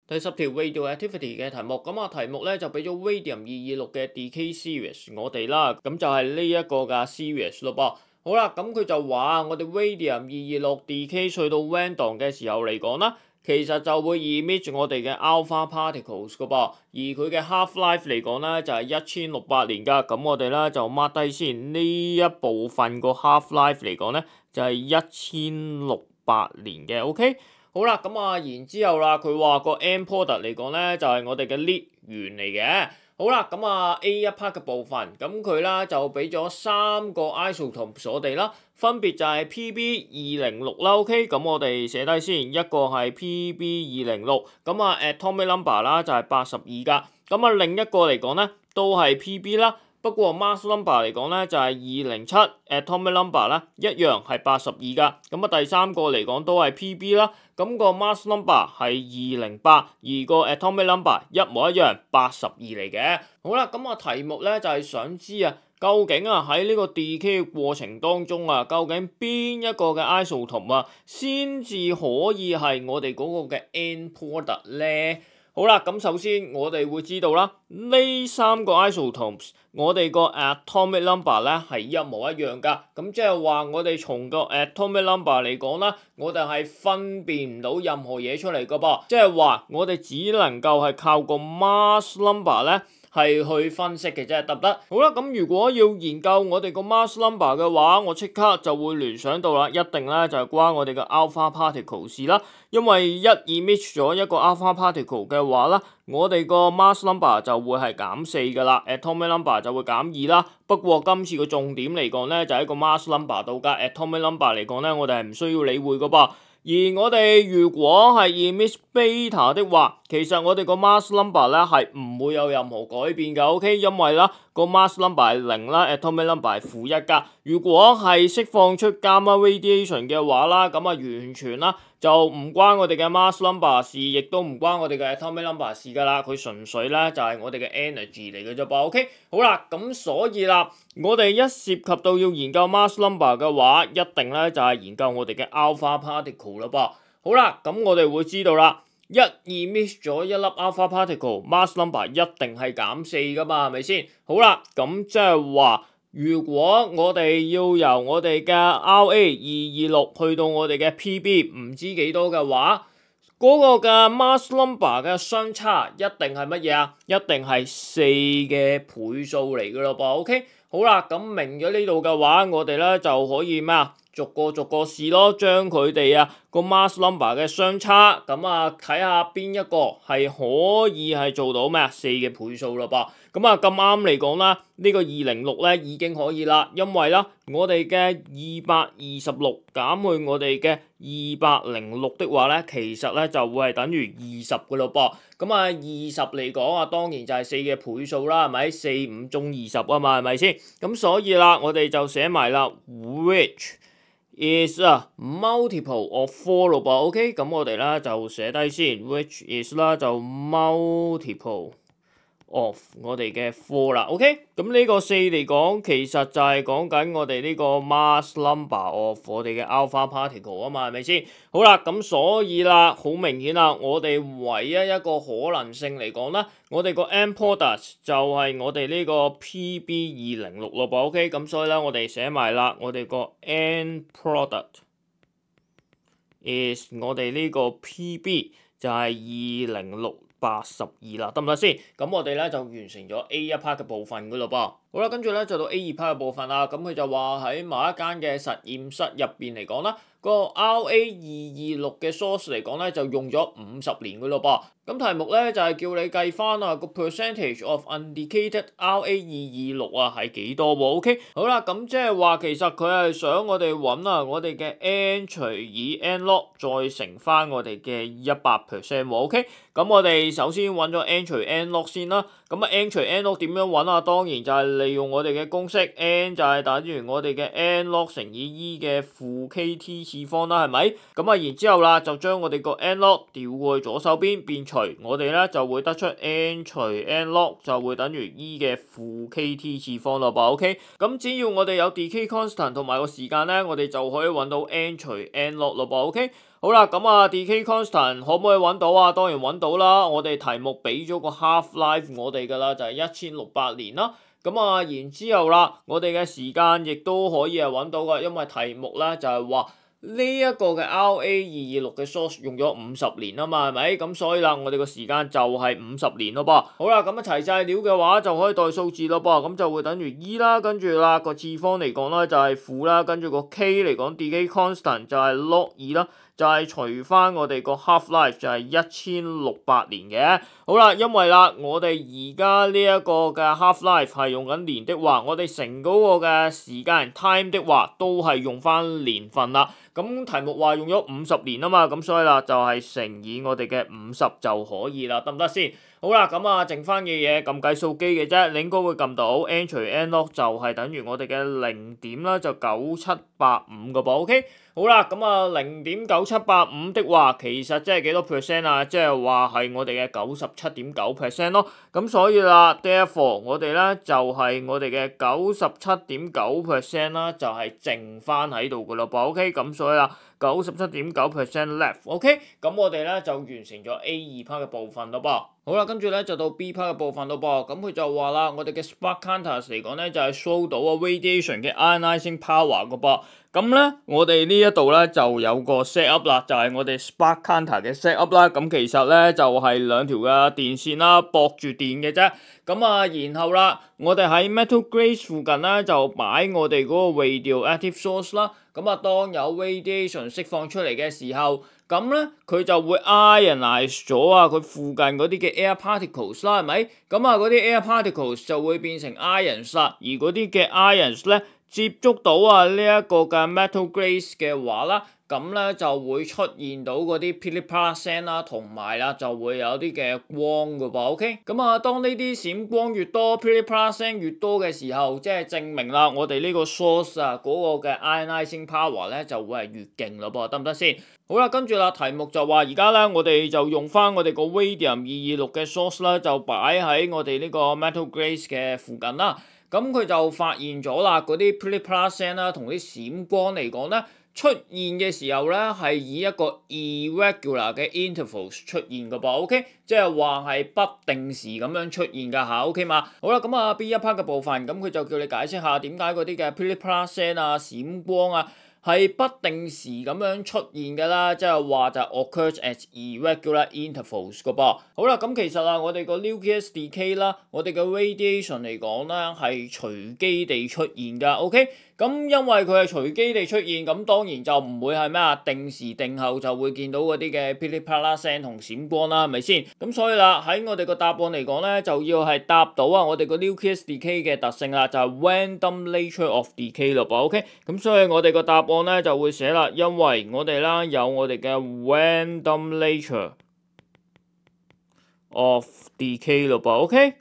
第10條 radioactivity 嘅題目，咁題目咧就俾咗 radium 226嘅 decay series 我哋啦，咁就係呢一個嘅 series 咯噃。好啦，咁佢就話我哋 radium 226 decay 去到 random 嘅時候嚟講啦，其實就會 emit 我哋嘅 alpha particles 噶噃，而佢嘅 half life 嚟講咧就係1600年噶，咁我哋咧就 mark 低先呢一部分個 half life 嚟講咧就係1600年嘅 ，OK。好啦，咁然之後啦，佢話個 end product 嚟講咧，就係我哋嘅 lead 源嚟嘅。好啦，咁A 一 part 嘅部分，咁佢啦就俾咗3個 isotope 我哋啦，分別就係 PB206啦 ，OK，咁我哋寫低先，一個係 PB206，咁atomic number 啦就係82噶，咁另一個嚟講咧都係 PB 啦。不過 mass number 嚟講咧就係207 atomic number 啦，一樣係82噶。咁第三個嚟講都係 PB 啦，咁個 mass number 係208，而個 atomic number 一模一樣82嚟嘅。好啦，咁題目咧就係想知究竟喺呢個 decay 嘅過程當中究竟邊一個嘅 isotope 先至可以係我哋嗰個嘅 end product 咧？好啦，咁首先我哋會知道啦，呢3個 isotopes 我哋個 atomic number 咧係一模一樣噶，咁即係話我哋從個 atomic number 嚟講啦，我哋係分辨唔到任何嘢出嚟噶噃，即係話我哋只能夠係靠個 mass number 咧係去分析嘅啫，得唔得？好啦，咁如果要研究我哋個 mass number 嘅話，我即刻就會聯想到啦，一定咧就係關我哋嘅 alpha particle 事啦，因為一 emit 咗一個 alpha particle 嘅話啦，我哋個 mass number 就會係減4噶啦 ，atomic number 就會減2啦。不過今次個重點嚟講咧，就喺個 mass number 度噶 ，atomic number 嚟講咧，我哋係唔需要理會噶噃。而我哋如果係 emit beta 的話，其實我哋個 mass number 咧係唔會有任何改變㗎 ，OK？ 因為啦個 mass number 係0啦 ，atomic number 係-1㗎。如果係釋放出 gamma radiation 嘅話啦，咁完全啦就唔關我哋嘅 mass number 事，亦都唔關我哋嘅 atomic number 事㗎啦。佢純粹咧就係我哋嘅 energy 嚟嘅啫噃 ，OK？ 好啦，咁所以啦，我哋一涉及到要研究 mass number 嘅話，一定咧就係研究我哋嘅 alpha particle 啦噃。好啦，咁我哋會知道啦。一 emit 咗一粒 alpha particle，mass number 一定係減4噶嘛，係咪先？好啦，咁即係話，如果我哋要由我哋嘅 RA226去到我哋嘅 PB 唔知幾多嘅話，嗰個嘅 mass number 嘅相差一定係乜嘢啊？一定係4嘅倍數嚟噶咯噃 ，OK？ 好啦，咁明咗呢度嘅話，我哋咧就可以咩啊？逐個試咯，將佢哋個 mass number 嘅相差，咁睇下邊一個係可以係做到咩4嘅倍數咯噃。咁咁啱嚟講啦，呢個206咧已經可以啦，因為啦我哋嘅226減去我哋嘅206的話咧，其實咧就會係等於20嘅咯噃。咁20嚟講當然就係4嘅倍數啦，係咪？4 5中20啊嘛，係咪先？咁所以啦，我哋就寫埋啦 which is a multiple of 4咯噃 ，OK？ 咁我哋咧就寫低先 ，which is 啦就 multiple of 我哋嘅 4啦 ，OK？ 咁呢個4嚟講，其實就係講緊我哋呢個 mass number of 我哋嘅 alpha particle 啊嘛，係咪先？好啦，咁所以啦，好明顯啦，我哋唯一一個可能性嚟講啦，我哋個 end product 就係我哋呢個 PB206咯噃 ，OK？ 咁所以咧，我哋寫埋啦，我哋個 end product is 我哋呢個 PB 就係20682啦，得唔得先？咁我哋咧就完成咗 A 一 part 嘅部分噶咯噃。好啦，跟住咧就到 A 2 part 嘅部分啦。咁佢就話喺某一間嘅實驗室入邊嚟講啦，個 RA226嘅 source 嚟講咧就用咗50年噶咯噃。咁題目咧就係叫你計翻個 percentage of undecayed RA226係幾多喎 ？OK， 好啦，咁即係話其實佢係想我哋揾我哋嘅 n 除以 n log 再乘翻我哋嘅100% 喎 ，OK？ 咁我哋首先揾咗 n 除 n log 先啦。咁n 除 n log 點樣揾啊？當然就係利用我哋嘅公式 ，n 就係等於我哋嘅 n log 乘以 e 嘅負 kt 次方啦，係咪？咁啊，然之後啦，就將我哋個 n log 調過去左手邊變除，我哋咧就會得出 n 除 n log 就會等於 e 嘅負 kt 次方咯噃 ，OK？ 咁只要我哋有 decay constant 同埋個時間咧，我哋就可以揾到 n 除 n log 咯噃 ，OK？ 好啦，咁啊 decay constant 可唔可以揾到啊？當然揾到啦，我哋題目俾咗個 half life 我哋噶啦，就係1600年啦。咁啊，然之後啦，我哋嘅時間亦都可以係揾到噶，因為題目咧就係話呢一個嘅 RA226嘅 source 用咗50年啊嘛，係咪？咁所以啦，我哋個時間就係50年咯噃。好啦，咁啊齊晒料嘅話就可以代數字咯噃，咁就會等於 e 啦，跟住啦個次方嚟講咧就係負啦，跟住個 k 嚟講 decay constant 就係 log 2啦。就係除翻我哋個 half life 就係1600年嘅。好啦，因為啦，我哋而家呢一個嘅 half life 係用緊年的話，我哋成嗰個嘅時間 time 的話都係用翻年份啦。咁題目話用咗50年啊嘛，咁所以啦就係乘以我哋嘅50就可以啦，得唔得先？好啦，咁啊剩翻嘅嘢撳計數機嘅啫，你應該會撳到 n 除 n log 就係等於我哋嘅0點啦，就9785個噃 ，OK？ 好啦，咁啊0.9785的話，其實即係幾多 percent 啊？即係話係我哋嘅97.9% 咯。咁所以啦 ，therefore 我哋咧就係我哋嘅97.9% 啦，就係剩翻喺度噶咯噃 ，OK？ 咁所以啦，97.9% left，OK？ 咁我哋咧就完成咗 A2 part 嘅部分咯噃。好啦，跟住咧就到 B part 嘅部分咯噃，咁佢就話啦，我哋嘅 spark counters 嚟講咧就係 show 到啊 radiation 嘅 ionizing power 個噃，咁咧我哋呢一度咧就有個 set up 啦，就係我哋 spark counter 嘅 set up 啦，咁其實咧就係兩條嘅電線啦，駁住電嘅啫，咁啊然後啦，我哋喺 metal glaze 附近咧就擺我哋嗰個 radioactive source 啦，咁啊當有 radiation 釋放出嚟嘅時候，咁咧佢就會 ionize 咗啊佢附近嗰啲嘅 air particles 啦，係咪？咁啊嗰啲 air particles 就會變成 ions 啦，而嗰啲嘅 ions 咧接觸到啊呢一個嘅 metal glaze 嘅話啦，咁咧就會出現到嗰啲噼里啪啦聲啦，同埋啦就會有啲嘅光噶噃 ，OK？ 咁啊當呢啲閃光越多，噼里啪啦聲越多嘅時候，即係證明啦我哋呢個 source 啊嗰個嘅 ionizing power 咧就會係越勁咯噃，得唔得先？好啦，跟住啦，題目就話而家咧，我哋就用翻我哋個 radium-226嘅 source 啦，就擺喺我哋呢個 metal glaze 嘅附近啦。咁佢就發現咗啦，嗰啲 噼里啪啦聲啦，同啲閃光嚟講咧，出現嘅時候咧，係以一個 irregular 嘅 intervals 出現嘅噃 ，OK？ 即係話係不定時咁樣出現㗎嚇 ，OK 嘛？好啦，咁啊 B 一 part 嘅部分，咁佢就叫你解釋下點解嗰啲嘅噼里啪啦聲啊、閃光啊，係不定時咁樣出現㗎啦，即係話就 occurs at irregular intervals 個噃。好啦，咁其實啊，我哋個 nucleus decay 啦，我哋嘅 radiation 嚟講咧係隨機地出現㗎 ，OK？ 咁因為佢係隨機地出現，咁當然就唔會係咩啊定時定候就會見到嗰啲嘅噼里啪啦聲同閃光啦，係咪先？咁所以啦，喺我哋個答案嚟講咧，就要係答到啊我哋個 nucleus decay 嘅特性啦，就係 random nature of decay 咯噃 ，OK？ 咁所以我哋個答案咧就會寫啦，因為我哋啦有我哋嘅 random nature of decay 咯噃 ，OK？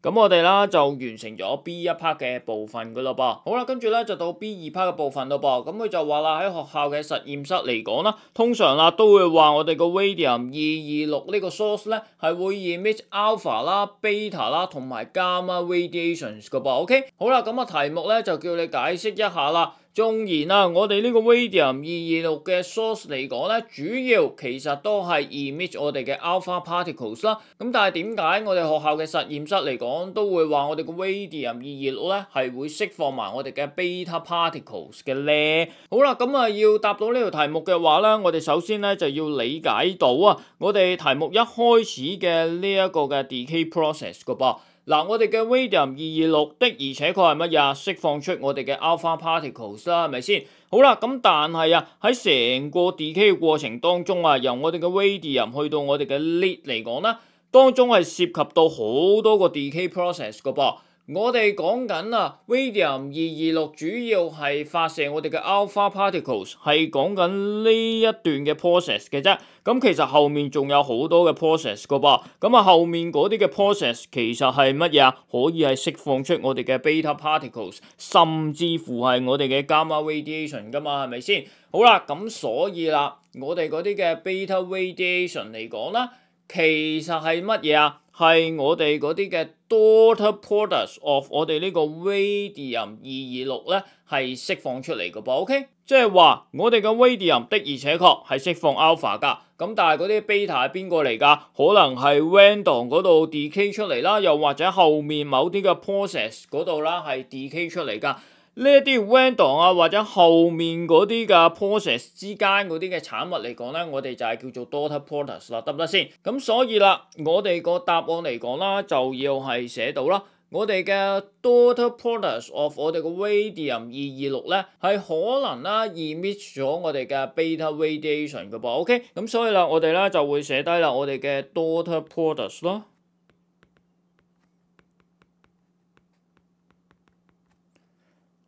咁我哋啦就完成咗 B 一 part 嘅部分噶咯噃，好啦，跟住咧就到 B 二 part 嘅部分咯噃，咁佢就話啦喺學校嘅實驗室嚟講啦，通常啦都會話我哋個 radium-226呢個 source 咧係會 emit alpha 啦、beta 啦同埋 gamma radiations 噶噃 ，OK？ 好啦，咁啊題目咧就叫你解釋一下啦。縱然啊，我哋呢個 radium-226嘅 source 嚟講咧，主要其實都係 emit 我哋嘅 alpha particles 啦。咁但係點解我哋學校嘅實驗室嚟講都會話我哋個 radium-226咧係會釋放埋我哋嘅 beta particles 嘅咧？好啦，咁啊要答到呢條題目嘅話咧，我哋首先咧就要理解到啊，我哋題目一開始嘅呢一個嘅 decay process 個噃。嗱，我哋嘅 radium-226的而且確係乜嘢？釋放出我哋嘅 alpha particles 啦，係咪先？好啦，咁但係啊，喺成個 decay 嘅過程當中啊，由我哋嘅 radium 去到我哋嘅 lead 嚟講啦，當中係涉及到好多個 decay process 噶噃。我哋講緊啊，Radium 226主要係發射我哋嘅 alpha particles，係講緊呢一段嘅 process 嘅啫。咁其實後面仲有好多嘅 process 噶噃。咁啊，後面嗰啲嘅 process 其實係乜嘢啊？可以係釋放出我哋嘅 beta particles，甚至乎係我哋嘅 gamma radiation 噶嘛，係咪先？好啦，咁所以啦，我哋嗰啲嘅 beta radiation 嚟講啦，其實係乜嘢啊？係我哋嗰啲嘅 daughter products of 我哋呢個 Radium 226咧係釋放出嚟嘅噃 ，OK？ 即係話我哋嘅 Radium 的而且確係釋放 alpha 㗎，咁但係嗰啲 beta 係邊個嚟㗎？可能係 random 嗰度 decay 出嚟啦，又或者後面某啲嘅 process 嗰度啦係 decay 出嚟㗎。呢一啲 random 啊，或者後面嗰啲嘅 process 之間嗰啲嘅產物嚟講咧，我哋就係叫做 daughter products 啦，得唔得先？咁所以啦，我哋個答案嚟講啦，就要係寫到啦，我哋嘅 daughter products of 我哋嘅 Radium 226咧，係可能啦 emit 咗我哋嘅 beta radiation 嘅噃 ，OK？ 咁所以啦，我哋咧就會寫低啦，我哋嘅 daughter products 咯。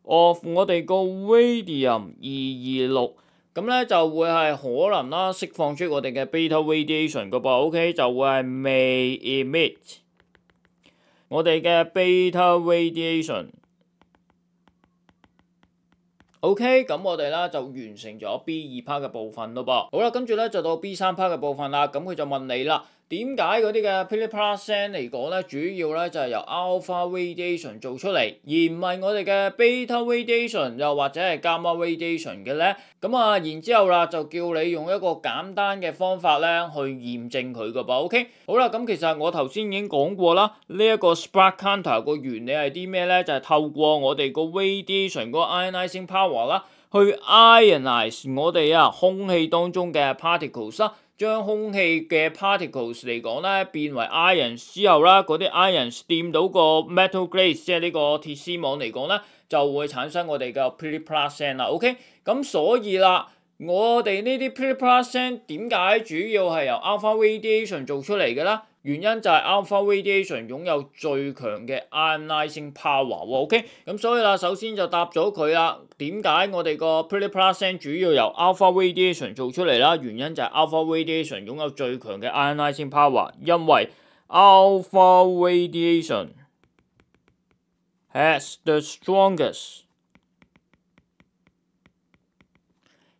of 我哋個 Radium 226，咁咧就會係可能啦，釋放出我哋嘅 beta radiation 嘅噃 ，OK 就會係 may emit 我哋嘅 beta radiation。OK， 咁我哋咧就完成咗 B2 part 嘅部分咯噃。好啦，跟住咧就到 B3 part 嘅部分啦。咁佢就問你啦。點解嗰啲嘅 Pipistrellus 嚟講咧，主要咧就係由 alpha radiation 做出嚟，而唔係我哋嘅 beta radiation 又或者係 gamma radiation 嘅咧？咁啊，然之後啦，就叫你用一個簡單嘅方法咧去驗證佢噶噃。OK， 好啦，咁其實我頭先已經講過啦，呢一個 spark counter 個原理係啲咩咧？就係透過我哋個 radiation 嗰個 ionizing power 啦，去 ionize 我哋啊空氣當中嘅 particles 啦。將空氣嘅 particles 嚟講咧，變為 ions 之後啦，嗰啲 ions 掂到個 metal glaze， 即係呢個鐵絲網嚟講咧，就會產生我哋嘅 Pipistrellus啦。OK， 咁所以啦，我哋呢啲 Pipistrellus 點解主要係由 alpha radiation 做出嚟嘅咧？原因就係 alpha radiation 擁有最強嘅 ionizing power 喎，OK？ 咁所以啦，首先就答咗佢啦。點解我哋個 Pipistrellus 主要由 alpha radiation 做出嚟啦？原因就係 alpha radiation 擁有最強嘅 ionizing power， 因為 alpha radiation has the strongest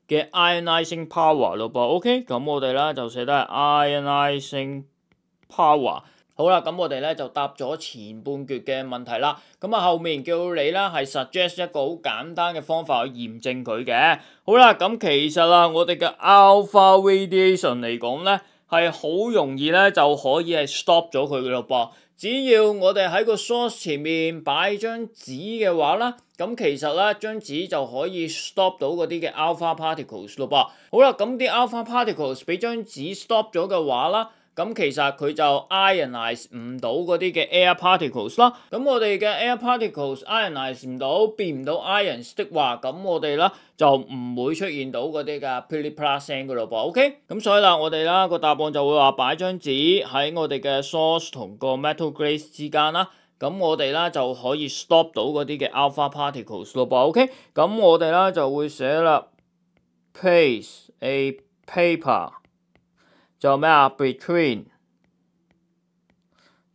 嘅 ionizing power 咯噃，OK？ 咁我哋咧就寫得係 ionizing power。好啦，咁我哋咧就答咗前半橛嘅問題啦。咁啊，後面叫你咧係 suggest 一個好簡單嘅方法去驗證佢嘅。好啦，咁其實啦，我哋嘅 alpha radiation 嚟講咧，係好容易咧就可以係 stop 咗佢嘅咯噃。只要我哋喺個 source 前面擺張紙嘅話啦，咁其實咧張紙就可以 stop 到嗰啲嘅 alpha particles 咯噃。好啦，咁啲 alpha particles 俾張紙 stop 咗嘅話啦，咁其實佢就 ionize 唔到嗰啲嘅 air particles 啦。咁我哋嘅 air particles ionize 唔到，變唔到 ions 的話，咁我哋咧就唔會出現到嗰啲嘅 Pipistrellus 嘅咯噃。OK， 咁所以啦，我哋啦個答案就會話擺張紙喺我哋嘅 source 同個 metal glaze 之間啦。咁我哋咧就可以 stop 到嗰啲嘅 alpha particles 咯噃。OK， 咁我哋咧就會寫啦 place a paper。就咩啊 ？Between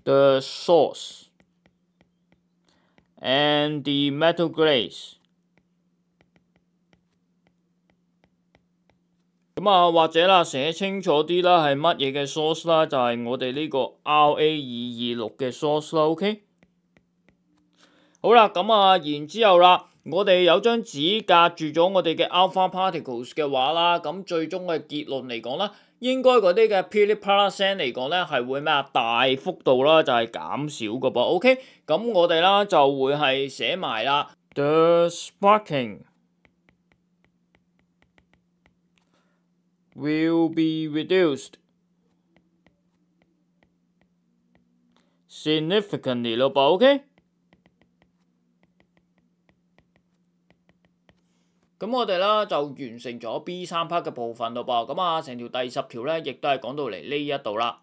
the source and the metal glaze。咁啊，或者啦，寫清楚啲啦，係乜嘢嘅 source 啦？就係我哋呢個 RA226嘅 source 啦。OK。好啦，咁啊，然之後啦，我哋有張紙隔住咗我哋嘅 alpha particles 嘅話啦，咁最終嘅結論嚟講啦，應該嗰啲嘅 Pipistrellus 嚟講咧係會咩啊？大幅度啦，就係減少嘅噃。OK， 咁我哋啦就會係寫埋啦 ，the sparking will be reduced significantly 咯噃。OK。咁我哋啦就完成咗 B3 part 嘅部分咯噃，咁啊成條第10條咧亦都係講到嚟呢一度啦。